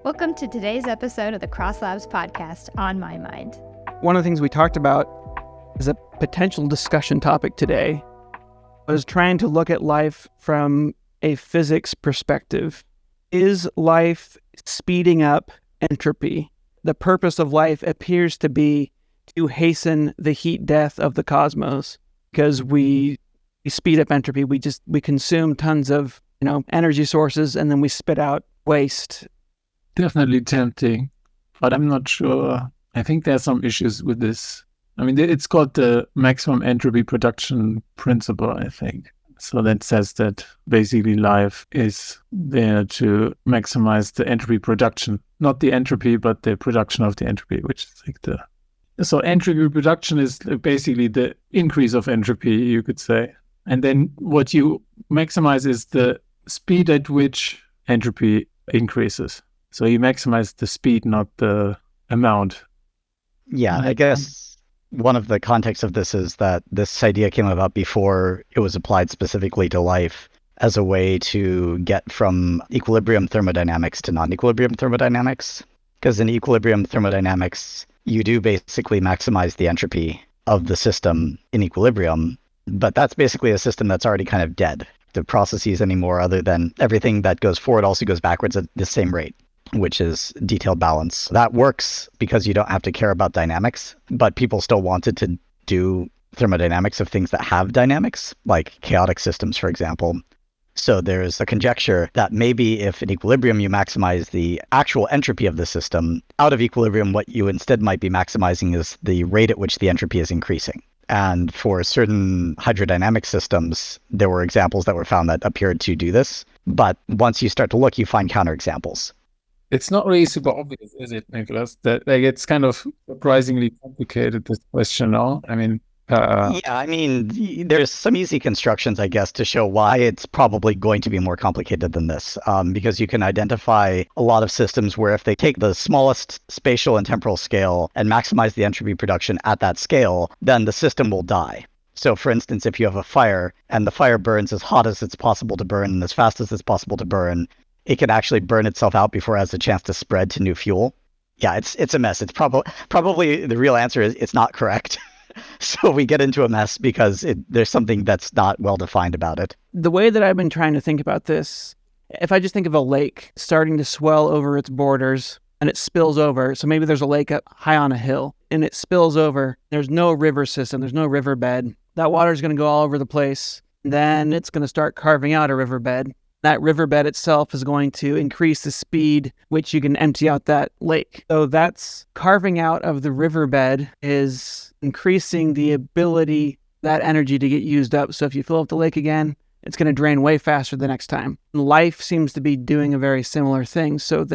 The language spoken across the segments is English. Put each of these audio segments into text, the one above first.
Welcome to today's episode of the Cross Labs podcast, On My Mind. One of the things we talked about as a potential discussion topic today was trying to look at life from a physics perspective. Is life speeding up entropy? The purpose of life appears to be to hasten the heat death of the cosmos because we speed up entropy. We consume tons of energy sources and then we spit out waste. Definitely tempting, but I'm not sure. I think there's some issues with this. I mean, it's called the maximum entropy production principle, I think. So that says that basically life is there to maximize the entropy production, not the entropy, but the production of the entropy, which is like so entropy production is basically the increase of entropy, you could say. And then what you maximize is the speed at which entropy increases. So you maximize the speed, not the amount. Yeah, I guess one of the contexts of this is that this idea came about before it was applied specifically to life as a way to get from equilibrium thermodynamics to non-equilibrium thermodynamics. Because in equilibrium thermodynamics, you do basically maximize the entropy of the system in equilibrium, but that's basically a system that's already kind of dead. The processes anymore, other than everything that goes forward also goes backwards at the same rate, which is detailed balance. That works because you don't have to care about dynamics, but people still wanted to do thermodynamics of things that have dynamics, like chaotic systems, for example. So there's a conjecture that maybe if in equilibrium you maximize the actual entropy of the system, out of equilibrium what you instead might be maximizing is the rate at which the entropy is increasing. And for certain hydrodynamic systems, there were examples that were found that appeared to do this. But once you start to look, you find counterexamples. It's not really super obvious, is it, Nicholas? That it's kind of surprisingly complicated, this question now. I mean, there's some easy constructions, I guess, to show why it's probably going to be more complicated than this. Because you can identify a lot of systems where if they take the smallest spatial and temporal scale and maximize the entropy production at that scale, then the system will die. So, for instance, if you have a fire and the fire burns as hot as it's possible to burn and as fast as it's possible to burn, it can actually burn itself out before it has a chance to spread to new fuel. Yeah, it's a mess. It's probably the real answer is it's not correct. So we get into a mess because there's something that's not well defined about it. The way that I've been trying to think about this, if I just think of a lake starting to swell over its borders and it spills over, so maybe there's a lake up high on a hill and it spills over, there's no river system, there's no riverbed. That water is going to go all over the place. Then it's going to start carving out a riverbed. That riverbed itself is going to increase the speed which you can empty out that lake. So that's carving out of the riverbed is increasing the ability, that energy to get used up. So if you fill up the lake again, it's going to drain way faster the next time. Life seems to be doing a very similar thing. So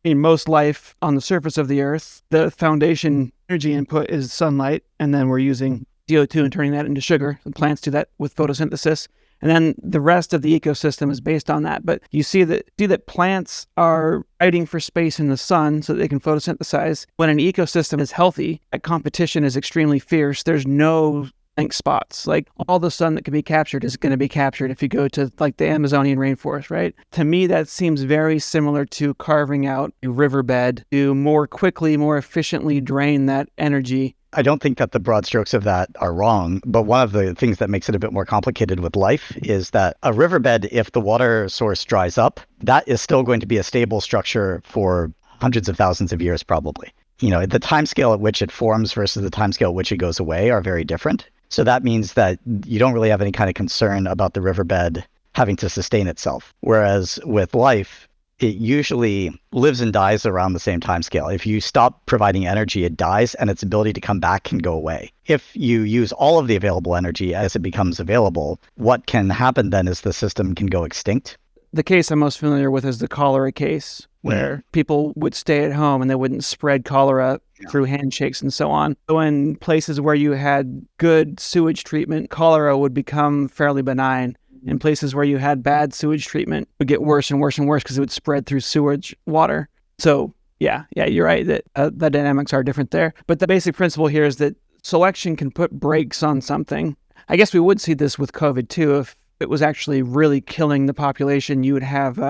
in most life on the surface of the earth, the foundation energy input is sunlight, and then we're using CO2 and turning that into sugar. The plants do that with photosynthesis. And then the rest of the ecosystem is based on that. But you see that plants are fighting for space in the sun so that they can photosynthesize. When an ecosystem is healthy, that competition is extremely fierce. There's no blank spots. Like all the sun that can be captured is going to be captured if you go to like the Amazonian rainforest, right? To me, that seems very similar to carving out a riverbed to more quickly, more efficiently drain that energy. I don't think that the broad strokes of that are wrong, but one of the things that makes it a bit more complicated with life is that a riverbed, if the water source dries up, that is still going to be a stable structure for hundreds of thousands of years probably. The timescale at which it forms versus the timescale at which it goes away are very different. So that means that you don't really have any kind of concern about the riverbed having to sustain itself. Whereas with life, it usually lives and dies around the same time scale. If you stop providing energy, it dies and its ability to come back can go away. If you use all of the available energy as it becomes available, what can happen then is the system can go extinct. The case I'm most familiar with is the cholera case, where people would stay at home and they wouldn't spread cholera through handshakes and so on. So in places where you had good sewage treatment, cholera would become fairly benign. In places where you had bad sewage treatment, it would get worse and worse and worse because it would spread through sewage water. So yeah, you're right that the dynamics are different there. But the basic principle here is that selection can put brakes on something. I guess we would see this with COVID too. If it was actually really killing the population, you would have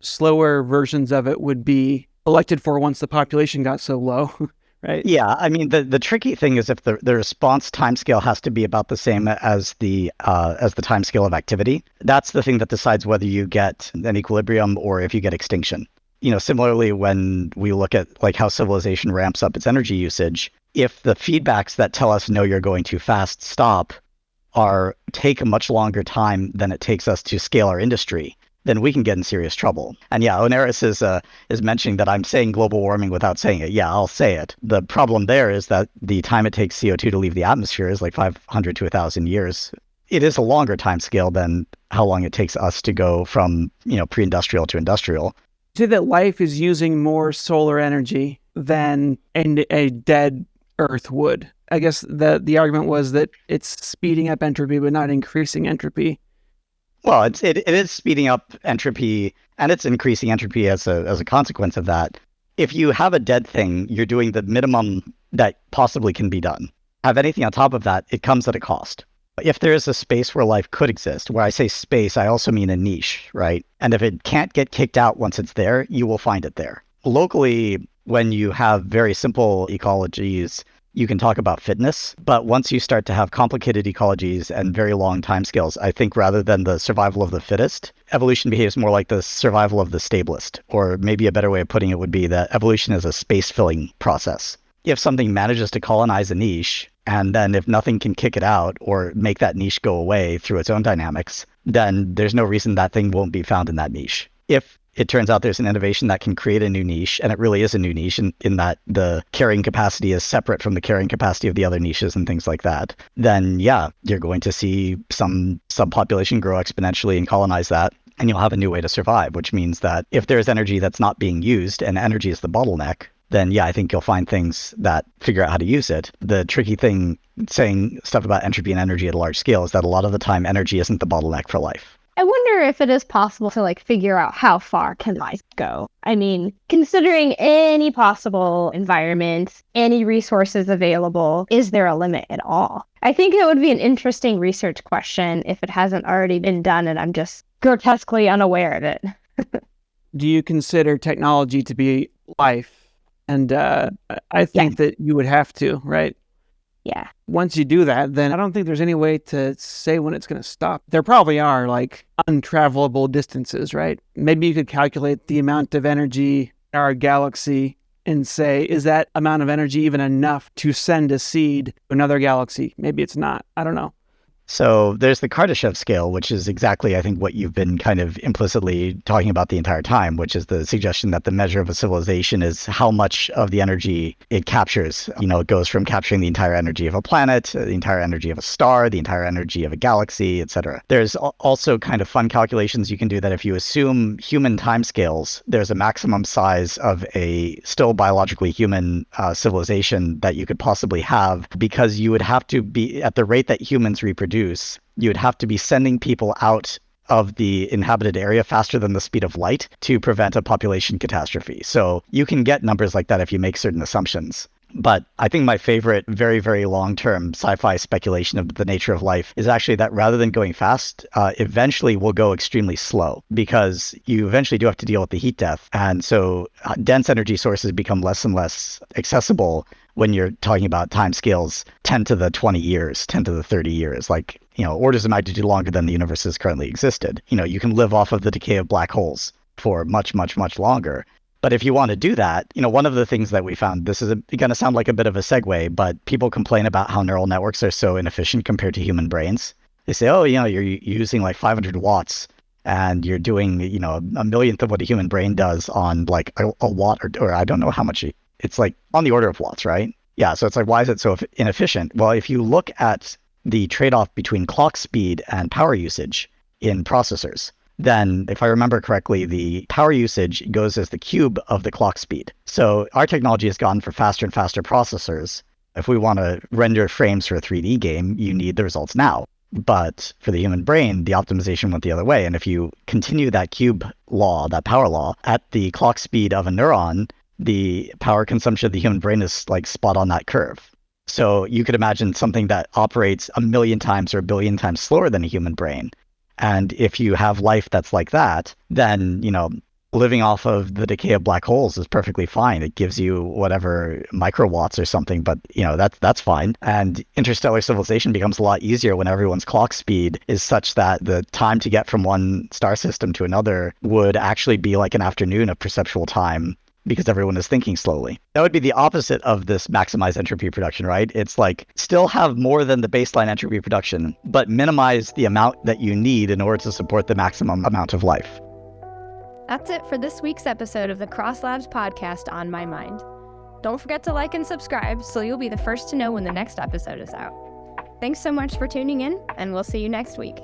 slower versions of it would be elected for once the population got so low, right? Yeah, I mean the tricky thing is if the response timescale has to be about the same as the timescale of activity. That's the thing that decides whether you get an equilibrium or if you get extinction. Similarly, when we look at like how civilization ramps up its energy usage, if the feedbacks that tell us no, you're going too fast, stop, take a much longer time than it takes us to scale our industry, then we can get in serious trouble. And yeah, Oneris is mentioning that I'm saying global warming without saying it. Yeah, I'll say it. The problem there is that the time it takes CO2 to leave the atmosphere is like 500 to 1,000 years. It is a longer time scale than how long it takes us to go from, pre-industrial to industrial. Say that life is using more solar energy than a dead Earth would. I guess the argument was that it's speeding up entropy, but not increasing entropy. Well, it is speeding up entropy, and it's increasing entropy as a consequence of that. If you have a dead thing, you're doing the minimum that possibly can be done. Have anything on top of that, it comes at a cost. If there is a space where life could exist, where I say space, I also mean a niche, right? And if it can't get kicked out once it's there, you will find it there. Locally, when you have very simple ecologies, you can talk about fitness. But once you start to have complicated ecologies and very long timescales, I think rather than the survival of the fittest, evolution behaves more like the survival of the stablest. Or maybe a better way of putting it would be that evolution is a space-filling process. If something manages to colonize a niche, and then if nothing can kick it out or make that niche go away through its own dynamics, then there's no reason that thing won't be found in that niche. If it turns out there's an innovation that can create a new niche, and it really is a new niche in that the carrying capacity is separate from the carrying capacity of the other niches and things like that, then yeah, you're going to see some subpopulation grow exponentially and colonize that, and you'll have a new way to survive, which means that if there's energy that's not being used, and energy is the bottleneck, then yeah, I think you'll find things that figure out how to use it. The tricky thing saying stuff about entropy and energy at a large scale is that a lot of the time energy isn't the bottleneck for life. I wonder if it is possible to figure out how far can life go. I mean, considering any possible environment, any resources available, is there a limit at all? I think it would be an interesting research question if it hasn't already been done and I'm just grotesquely unaware of it. Do you consider technology to be life? And I think that you would have to, right? Yeah. Once you do that, then I don't think there's any way to say when it's going to stop. There probably are untravelable distances, right? Maybe you could calculate the amount of energy in our galaxy and say, is that amount of energy even enough to send a seed to another galaxy? Maybe it's not. I don't know. So there's the Kardashev scale, which is exactly, I think, what you've been kind of implicitly talking about the entire time, which is the suggestion that the measure of a civilization is how much of the energy it captures. It goes from capturing the entire energy of a planet, the entire energy of a star, the entire energy of a galaxy, etc. There's also kind of fun calculations you can do that if you assume human timescales, there's a maximum size of a still biologically human civilization that you could possibly have, because you would have to be at the rate that humans reproduce. You would have to be sending people out of the inhabited area faster than the speed of light to prevent a population catastrophe. So you can get numbers like that if you make certain assumptions. But I think my favorite very, very long-term sci-fi speculation of the nature of life is actually that rather than going fast, eventually we'll go extremely slow, because you eventually do have to deal with the heat death. And so dense energy sources become less and less accessible when you're talking about time scales 10 to the 20 years, 10 to the 30 years, orders of magnitude longer than the universe has currently existed. You can live off of the decay of black holes for much, much, much longer. But if you want to do that, one of the things that we found, this is going to sound like a bit of a segue, but people complain about how neural networks are so inefficient compared to human brains. They say, you're using 500 watts and you're doing, a millionth of what a human brain does on a watt or I don't know how much it's on the order of watts, right? Yeah. So it's why is it so inefficient? Well, if you look at the trade-off between clock speed and power usage in processors, then if I remember correctly, the power usage goes as the cube of the clock speed. So our technology has gone for faster and faster processors. If we want to render frames for a 3D game, you need the results now. But for the human brain, the optimization went the other way. And if you continue that cube law, that power law, at the clock speed of a neuron, the power consumption of the human brain is spot on that curve. So you could imagine something that operates 1 million times or 1 billion times slower than a human brain. And if you have life that's like that, then, living off of the decay of black holes is perfectly fine. It gives you whatever microwatts or something, but that's fine. And interstellar civilization becomes a lot easier when everyone's clock speed is such that the time to get from one star system to another would actually be like an afternoon of perceptual time because everyone is thinking slowly. That would be the opposite of this maximize entropy production, right? It's like still have more than the baseline entropy production, but minimize the amount that you need in order to support the maximum amount of life. That's it for this week's episode of the Cross Labs podcast On My Mind. Don't forget to like and subscribe so you'll be the first to know when the next episode is out. Thanks so much for tuning in, and we'll see you next week.